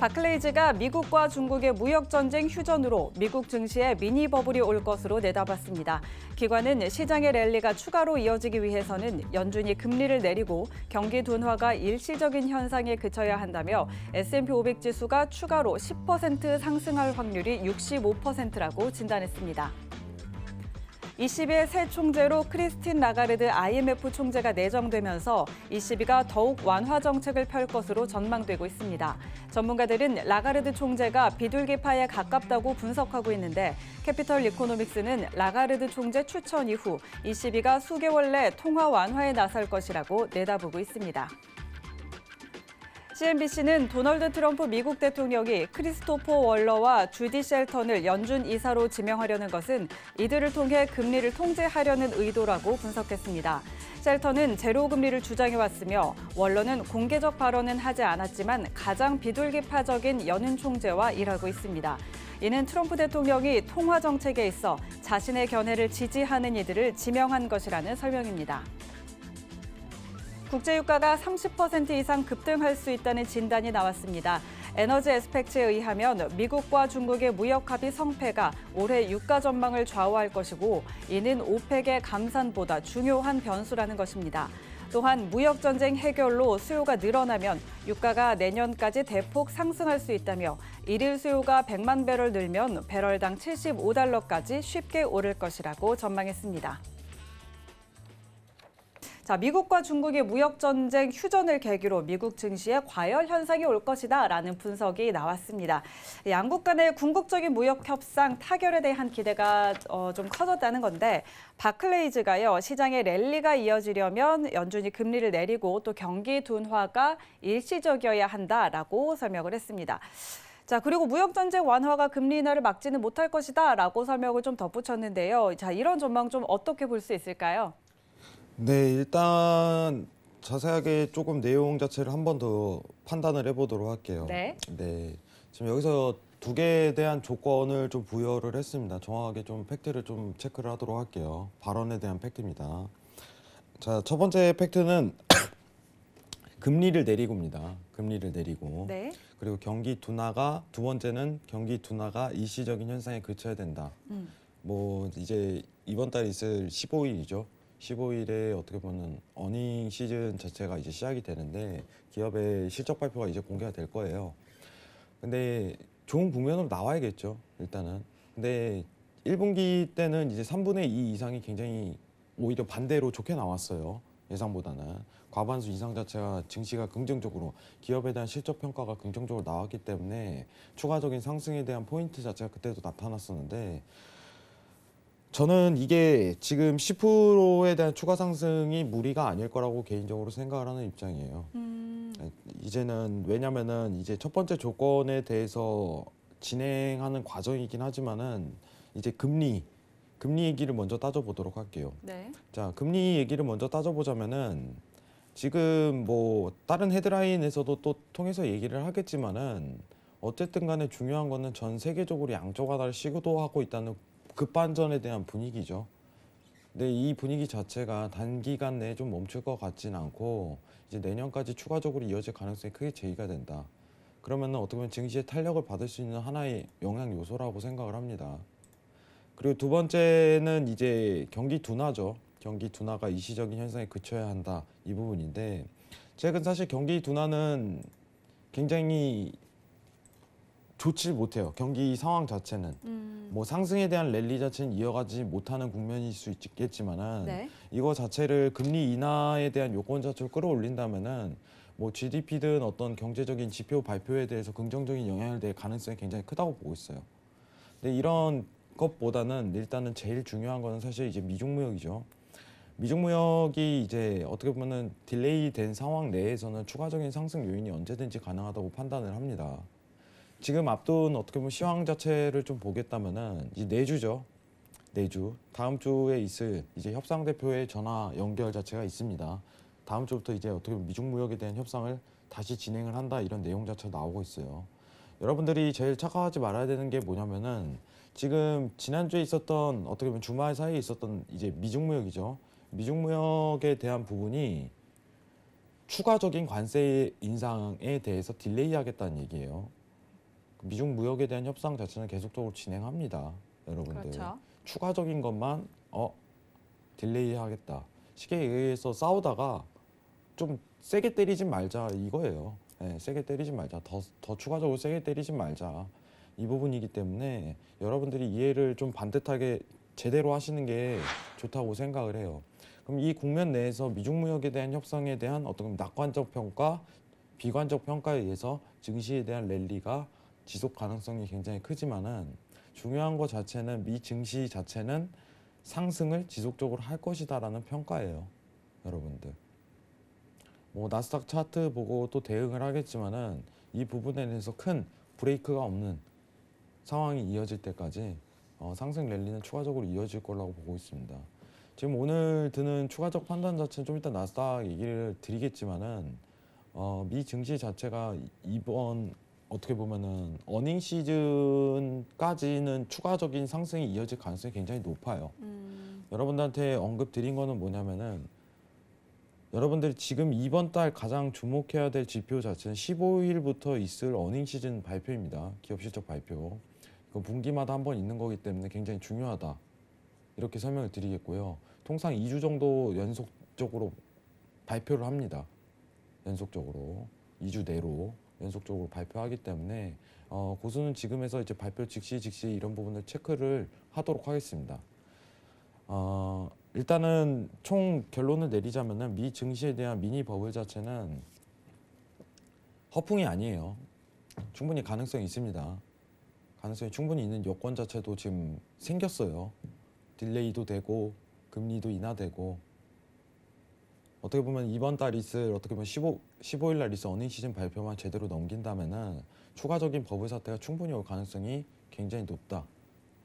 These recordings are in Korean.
바클레이즈가 미국과 중국의 무역전쟁 휴전으로 미국 증시에 미니 버블이 올 것으로 내다봤습니다. 기관은 시장의 랠리가 추가로 이어지기 위해서는 연준이 금리를 내리고 경기 둔화가 일시적인 현상에 그쳐야 한다며 S&P 500 지수가 추가로 10% 상승할 확률이 65%라고 진단했습니다. ECB의 새 총재로 크리스틴 라가르드 IMF 총재가 내정되면서 ECB가 더욱 완화 정책을 펼 것으로 전망되고 있습니다. 전문가들은 라가르드 총재가 비둘기파에 가깝다고 분석하고 있는데 캐피털 이코노믹스는 라가르드 총재 추천 이후 ECB가 수개월 내 통화 완화에 나설 것이라고 내다보고 있습니다. CNBC는 도널드 트럼프 미국 대통령이 크리스토퍼 월러와 주디 셸턴을 연준 이사로 지명하려는 것은 이들을 통해 금리를 통제하려는 의도라고 분석했습니다. 셸턴은 제로 금리를 주장해왔으며 월러는 공개적 발언은 하지 않았지만 가장 비둘기파적인 연은 총재와 일하고 있습니다. 이는 트럼프 대통령이 통화 정책에 있어 자신의 견해를 지지하는 이들을 지명한 것이라는 설명입니다. 국제유가가 30% 이상 급등할 수 있다는 진단이 나왔습니다. 에너지 에스펙츠에 의하면 미국과 중국의 무역 합의 성패가 올해 유가 전망을 좌우할 것이고 이는 오펙의 감산보다 중요한 변수라는 것입니다. 또한 무역 전쟁 해결로 수요가 늘어나면 유가가 내년까지 대폭 상승할 수 있다며 일일 수요가 100만 배럴 늘면 배럴당 75달러까지 쉽게 오를 것이라고 전망했습니다. 자, 미국과 중국의 무역전쟁 휴전을 계기로 미국 증시에 과열 현상이 올 것이다라는 분석이 나왔습니다. 양국 간의 궁극적인 무역 협상 타결에 대한 기대가 좀 커졌다는 건데 바클레이즈가요, 시장의 랠리가 이어지려면 연준이 금리를 내리고 또 경기 둔화가 일시적이어야 한다라고 설명을 했습니다. 자, 그리고 무역전쟁 완화가 금리 인하를 막지는 못할 것이다라고 설명을 좀 덧붙였는데요. 자, 이런 전망 좀 어떻게 볼 수 있을까요? 네, 일단 자세하게 조금 내용 자체를 한 번 더 판단을 해보도록 할게요. 네. 네, 지금 여기서 두 개에 대한 조건을 좀 부여를 했습니다. 정확하게 좀 팩트를 좀 체크를 하도록 할게요. 발언에 대한 팩트입니다. 자, 첫 번째 팩트는 금리를 내리고입니다. 금리를 내리고. 네. 그리고 경기 둔화가 두 번째는 경기 둔화가 일시적인 현상에 그쳐야 된다. 뭐 이제 이번 달 있을 15일이죠. 15일에 어떻게 보면 어닝 시즌 자체가 이제 시작이 되는데 기업의 실적 발표가 이제 공개가 될 거예요. 근데 좋은 국면으로 나와야겠죠, 일단은. 근데 1분기 때는 이제 3분의 2 이상이 굉장히 오히려 반대로 좋게 나왔어요. 예상보다는. 과반수 이상 자체가 증시가 긍정적으로 기업에 대한 실적 평가가 긍정적으로 나왔기 때문에 추가적인 상승에 대한 포인트 자체가 그때도 나타났었는데 저는 이게 지금 10%에 대한 추가 상승이 무리가 아닐 거라고 개인적으로 생각을 하는 입장이에요. 이제는 왜냐면은 이제 첫 번째 조건에 대해서 진행하는 과정이긴 하지만은 이제 금리 얘기를 먼저 따져보도록 할게요. 네. 자, 금리 얘기를 먼저 따져보자면은 지금 뭐 다른 헤드라인에서도 또 통해서 얘기를 하겠지만은 어쨌든 간에 중요한 거는 전 세계적으로 양적 완화를 시도하고 있다는 급반전에 대한 분위기죠. 근데 이 분위기 자체가 단기간 내에 좀 멈출 것 같진 않고 이제 내년까지 추가적으로 이어질 가능성이 크게 제기가 된다. 그러면은 어떻게 보면 증시의 탄력을 받을 수 있는 하나의 영향 요소라고 생각을 합니다. 그리고 두 번째는 이제 경기 둔화죠. 경기 둔화가 일시적인 현상에 그쳐야 한다. 이 부분인데 최근 사실 경기 둔화는 굉장히 좋지 못해요. 경기 상황 자체는. 뭐 상승에 대한 랠리 자체는 이어가지 못하는 국면일 수 있겠지만은 네. 이거 자체를 금리 인하에 대한 요건 자체를 끌어올린다면은 뭐 GDP든 어떤 경제적인 지표 발표에 대해서 긍정적인 영향을 낼 가능성이 굉장히 크다고 보고 있어요. 근데 이런 것보다는 일단은 제일 중요한 거는 사실 이제 미중 무역이죠. 미중 무역이 이제 어떻게 보면은 딜레이 된 상황 내에서는 추가적인 상승 요인이 언제든지 가능하다고 판단을 합니다. 지금 앞둔 어떻게 보면 시황 자체를 좀 보겠다면은 이제 내주죠. 내주. 다음 주에 있을 이제 협상 대표의 전화 연결 자체가 있습니다. 다음 주부터 이제 어떻게 보면 미중 무역에 대한 협상을 다시 진행을 한다 이런 내용 자체가 나오고 있어요. 여러분들이 제일 착각하지 말아야 되는 게 뭐냐면은 지금 지난주에 있었던 어떻게 보면 주말 사이에 있었던 이제 미중 무역이죠. 미중 무역에 대한 부분이 추가적인 관세 인상에 대해서 딜레이 하겠다는 얘기예요. 미중 무역에 대한 협상 자체는 계속적으로 진행합니다. 여러분들. 그렇죠. 추가적인 것만 딜레이 하겠다. 시기에 의해서 싸우다가 좀 세게 때리지 말자 이거예요. 네, 세게 때리지 말자. 더 추가적으로 세게 때리지 말자. 이 부분이기 때문에 여러분들이 이해를 좀 반듯하게 제대로 하시는 게 좋다고 생각을 해요. 그럼 이 국면 내에서 미중 무역에 대한 협상에 대한 어떤 낙관적 평가, 비관적 평가에 의해서 증시에 대한 랠리가 지속 가능성이 굉장히 크지만은 중요한 것 자체는 미 증시 자체는 상승을 지속적으로 할 것이다라는 평가예요, 여러분들. 뭐 나스닥 차트 보고 또 대응을 하겠지만은 이 부분에 대해서 큰 브레이크가 없는 상황이 이어질 때까지 상승 랠리는 추가적으로 이어질 거라고 보고 있습니다. 지금 오늘 드는 추가적 판단 자체는 좀 이따 나스닥 얘기를 드리겠지만은 미 증시 자체가 이번 어떻게 보면은 어닝 시즌까지는 추가적인 상승이 이어질 가능성이 굉장히 높아요. 여러분들한테 언급 드린 거는 뭐냐면은 여러분들이 지금 이번 달 가장 주목해야 될 지표 자체는 15일부터 있을 어닝 시즌 발표입니다. 기업 실적 발표. 그 분기마다 한 번 있는 거기 때문에 굉장히 중요하다. 이렇게 설명을 드리겠고요. 통상 2주 정도 연속적으로 발표를 합니다. 연속적으로 2주 내로 연속적으로 발표하기 때문에 고수는 지금에서 이제 발표 즉시 이런 부분을 체크를 하도록 하겠습니다. 일단은 총 결론을 내리자면은 미 증시에 대한 미니 버블 자체는 허풍이 아니에요. 충분히 가능성이 있습니다. 가능성이 충분히 있는 요건 자체도 지금 생겼어요. 딜레이도 되고 금리도 인하되고 어떻게 보면 이번 달 있을 어떻게 보면 15일 날 있을 어닝 시즌 발표만 제대로 넘긴다면은 추가적인 버블 사태가 충분히 올 가능성이 굉장히 높다.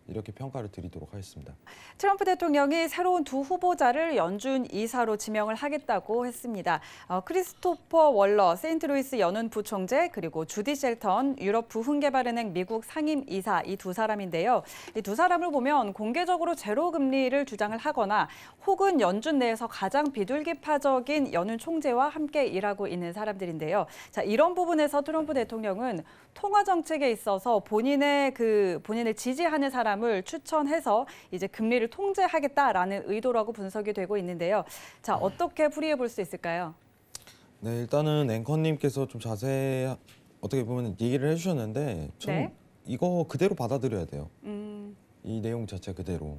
이렇게 평가를 드리도록 하겠습니다. 트럼프 대통령이 새로운 두 후보자를 연준 이사로 지명을 하겠다고 했습니다. 크리스토퍼 월러 세인트루이스 연은 부총재 그리고 주디 셸턴 유럽 부흥개발은행 미국 상임 이사 이 두 사람인데요. 이 두 사람을 보면 공개적으로 제로 금리를 주장을 하거나 혹은 연준 내에서 가장 비둘기파적인 연은 총재와 함께 일하고 있는 사람들인데요. 자, 이런 부분에서 트럼프 대통령은 통화 정책에 있어서 본인을 지지하는 사람을 추천해서 이제 금리를 통제하겠다라는 의도라고 분석이 되고 있는데요. 자, 어떻게 풀이해 볼 수 있을까요? 네, 일단은 앵커님께서 좀 자세히 어떻게 보면 얘기를 해주셨는데 저는 네. 이거 그대로 받아들여야 돼요. 이 내용 자체 그대로.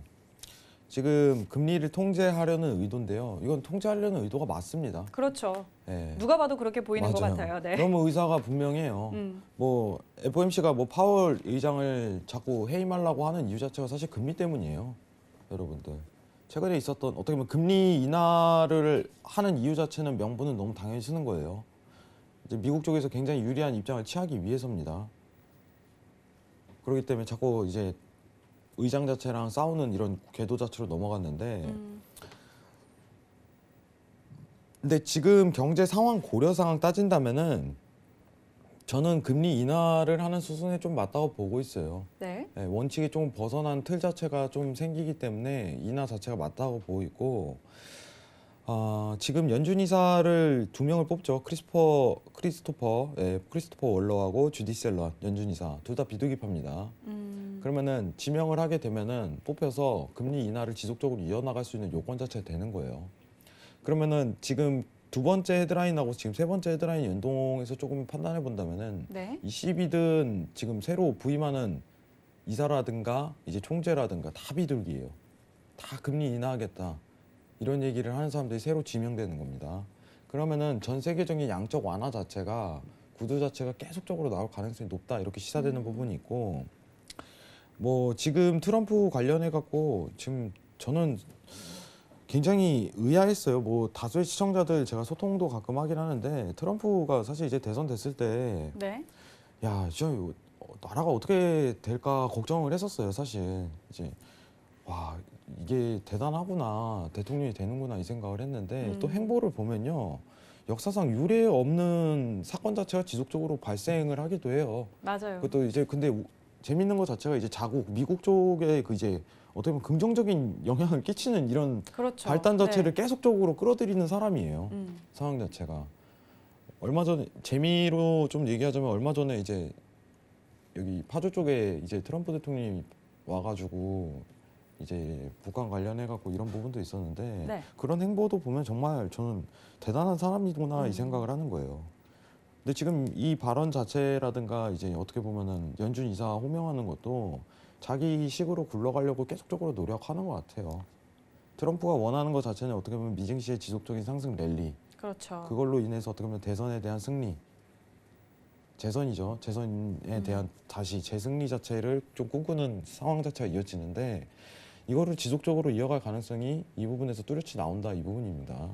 지금 금리를 통제하려는 의도인데요. 이건 통제하려는 의도가 맞습니다. 그렇죠. 네. 누가 봐도 그렇게 보이는 것 맞아요. 같아요. 네. 너무 의사가 분명해요. 뭐 FOMC가 뭐 파월 의장을 자꾸 해임하려고 하는 이유 자체가 사실 금리 때문이에요, 여러분들. 최근에 있었던 어떻게 보면 금리 인하를 하는 이유 자체는 명분은 너무 당연히 쓰는 거예요. 이제 미국 쪽에서 굉장히 유리한 입장을 취하기 위해서입니다. 그렇기 때문에 자꾸 이제 의장 자체랑 싸우는 이런 궤도 자체로 넘어갔는데 근데 지금 경제 상황 고려 상황 따진다면은 저는 금리 인하를 하는 수순에 좀 맞다고 보고 있어요. 네. 네, 원칙이 좀 벗어난 틀 자체가 좀 생기기 때문에 인하 자체가 맞다고 보고 있고 지금 연준 이사를 두 명을 뽑죠. 크리스토퍼 월러하고 주디 셀런 연준 이사 둘 다 비둘기파입니다. 그러면은 지명을 하게 되면은 뽑혀서 금리 인하를 지속적으로 이어나갈 수 있는 요건 자체가 되는 거예요. 그러면은 지금 두 번째 헤드라인하고 지금 세 번째 헤드라인 연동해서 조금 판단해 본다면은 네. 이 10이든 지금 새로 부임하는 이사라든가 이제 총재라든가 다 비둘기예요. 다 금리 인하하겠다. 이런 얘기를 하는 사람들이 새로 지명되는 겁니다. 그러면은 전 세계적인 양적 완화 자체가 구도 자체가 계속적으로 나올 가능성이 높다. 이렇게 시사되는 부분이 있고 뭐 지금 트럼프 관련해 갖고 지금 저는 굉장히 의아했어요. 뭐 다수의 시청자들 제가 소통도 가끔 하긴 하는데 트럼프가 사실 이제 대선 됐을 때 네. 야, 진짜 나라가 어떻게 될까 걱정을 했었어요. 사실 이제 와 이게 대단하구나 대통령이 되는구나 이 생각을 했는데 또 행보를 보면요 역사상 유례 없는 사건 자체가 지속적으로 발생을 하기도 해요. 맞아요. 그것도 이제 근데 재밌는 것 자체가 이제 자국 미국 쪽에 그 이제 어떻게 보면 긍정적인 영향을 끼치는 이런 그렇죠. 발단 자체를 네. 계속적으로 끌어들이는 사람이에요. 상황 자체가. 얼마 전에 재미로 좀 얘기하자면 얼마 전에 이제 여기 파주 쪽에 이제 트럼프 대통령이 와가지고 이제 북한 관련해갖고 이런 부분도 있었는데 네. 그런 행보도 보면 정말 저는 대단한 사람이구나 이 생각을 하는 거예요. 근데 지금 이 발언 자체라든가 이제 어떻게 보면은 연준 이사 호명하는 것도 자기 식으로 굴러가려고 계속적으로 노력하는 것 같아요. 트럼프가 원하는 것 자체는 어떻게 보면 미증시의 지속적인 상승 랠리, 그렇죠. 그걸로 인해서 어떻게 보면 대선에 대한 승리, 재선이죠. 재선에 대한 다시 재승리 자체를 좀 꿈꾸는 상황 자체가 이어지는데 이거를 지속적으로 이어갈 가능성이 이 부분에서 뚜렷이 나온다 이 부분입니다.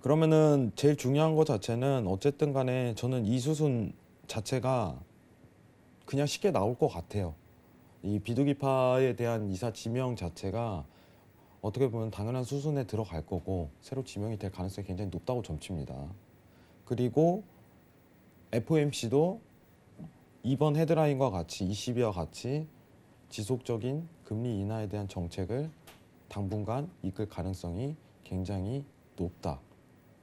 그러면은 제일 중요한 것 자체는 어쨌든 간에 저는 이 수순 자체가 그냥 쉽게 나올 것 같아요. 이 비둘기파에 대한 이사 지명 자체가 어떻게 보면 당연한 수순에 들어갈 거고 새로 지명이 될 가능성이 굉장히 높다고 점칩니다. 그리고 FOMC도 이번 헤드라인과 같이 ECB와 같이 지속적인 금리 인하에 대한 정책을 당분간 이끌 가능성이 굉장히 높다.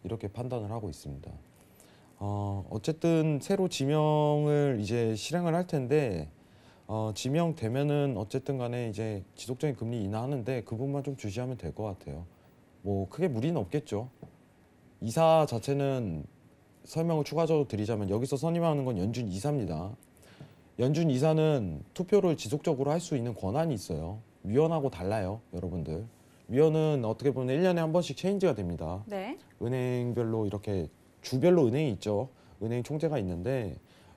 이렇게 판단을 하고 있습니다. 어쨌든 새로 지명을 이제 실행을 할 텐데 지명되면은 어쨌든 간에 이제 지속적인 금리 인하하는데 그 부분만 좀 주시하면 될 것 같아요. 뭐 크게 무리는 없겠죠. 이사 자체는 설명을 추가적으로 드리자면 여기서 선임하는 건 연준 이사입니다. 연준 이사는 투표를 지속적으로 할 수 있는 권한이 있어요. 위원하고 달라요, 여러분들. 위원은 어떻게 보면 1년에 한 번씩 체인지가 됩니다. 네. 은행별로 이렇게 주별로 은행이 있죠. 은행 총재가 있는데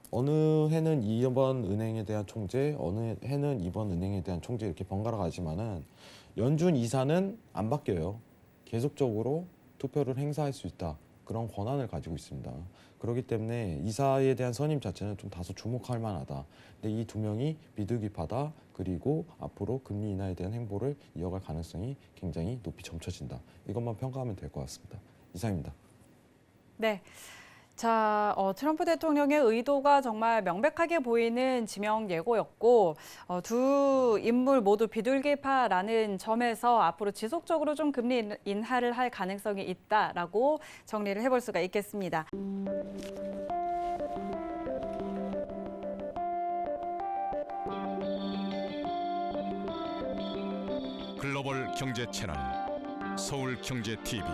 어느 해는 이번 은행에 대한 총재, 어느 해는 이번 은행에 대한 총재 이렇게 번갈아 가지만은 연준 이사는 안 바뀌어요. 계속적으로 투표를 행사할 수 있다. 그런 권한을 가지고 있습니다. 그렇기 때문에 이사에 대한 선임 자체는 좀 다소 주목할 만하다. 근데 이 두 명이 비둘기파다. 그리고 앞으로 금리 인하에 대한 행보를 이어갈 가능성이 굉장히 높이 점쳐진다. 이것만 평가하면 될 것 같습니다. 이상입니다. 네. 자, 트럼프 대통령의 의도가 정말 명백하게 보이는 지명 예고였고 두 인물 모두 비둘기파라는 점에서 앞으로 지속적으로 좀 금리 인하를 할 가능성이 있다라고 정리를 해볼 수가 있겠습니다. 글로벌 경제 채널 서울경제TV